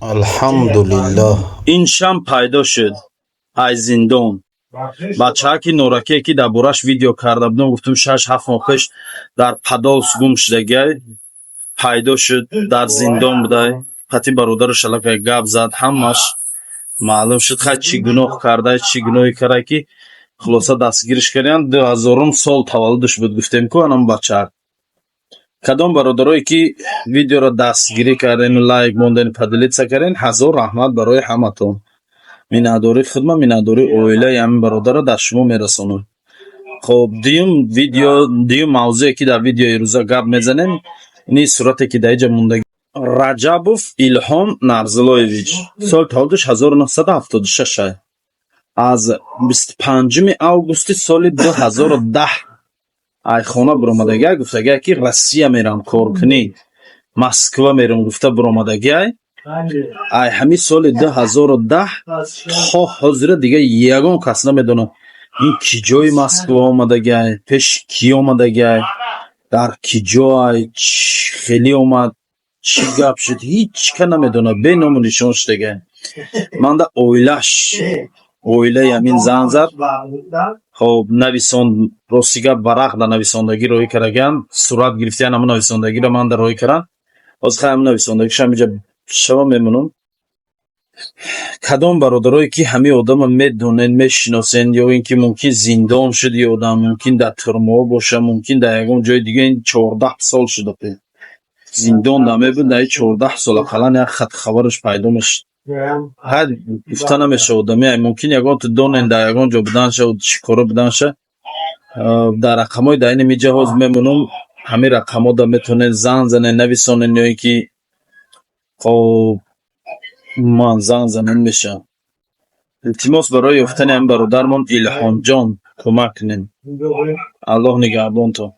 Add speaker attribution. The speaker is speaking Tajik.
Speaker 1: Alhamdulillah.
Speaker 2: این шам пайдо шуд аз зиндон. бачаҳое ки норакие ки дар бораш видео карда будам, гуфтам 6-7 моҳ пеш дар падолс гум шудагиай пайдо шуд, дар зиндон будай. қати бародару шалакай гап зад, ҳамаш маълум шуд хай чӣ гуноҳ кардай, чӣ гуноҳе кардай ки хулоса дастгириш кардиянд. 2000 сол таваллудаш буд. Гуфтем ку анам бачаак кадом бародарое ки видеоро дастгирӣ кардану лайк мондану поделитса карден, ҳазор раҳмат барои ҳаматон. миннатдорӣ хидмат, миннатдорӣ оилаи ҳамин бародарро дар шумо мерасонам. хоб дуюм мавзӯе ки дар видеои рӯза гап мезанем, ини сурате ки дар иҷа мондаги Раҷабов Илҳом Нарзуллоевич соли таваллудаш 1976 аз 25 августи соли 2010 ай хона биромадагиай. Гуфтагиай ки Россия мерам коркунӣ, Москва мерам гуфта биромадагиай. ай ҳамин соли 2010 то ҳозира дигар ягон кас намедонад ин ки ҷои Москва омадагиай, пеши кӣ омадагиай, дар ки ҷоай, хеле омад, чӣ гап шуд, ҳеҷ ка намедонад, беному нишон шудагиай. манда оилаи ҳамин зан зад хоб нависон, рости гап варақ дар нависондагӣ роҳӣ кардагиам, сурат гирифтиян ҳамун нависондагиро ман дар роҳӣ кардам. ҳозир хай ҳамун нависондагишам иҷа шава мемонам. кадом бародарое ки ҳамин одама медонен, мешиносен, ё ин ки мумкин зиндон шуди одам, мумкин дар турмаҳо боша, мумкин дар ягон ҷои дига. ин 14 сол шуда зиндон намебуд, дар 14 сол ақаллан як хат хабараш пайдо мешуд. ҳад гуфта намешавад одамиай, мумкин ягон ту донен дар ягон ҷо буданша, чӣ кора буданша. дар рақамҳои дар ин миҷа ҳоз мемонам, ҳамин рақамҳо да метавонен занг занен, нависонен, ё ин ки ман занг занен мешавам. илтимос барои ёфтани ҳамин бародармон Илҳомҷон кӯмак кунед. аллоҳ нигаҳбонтон.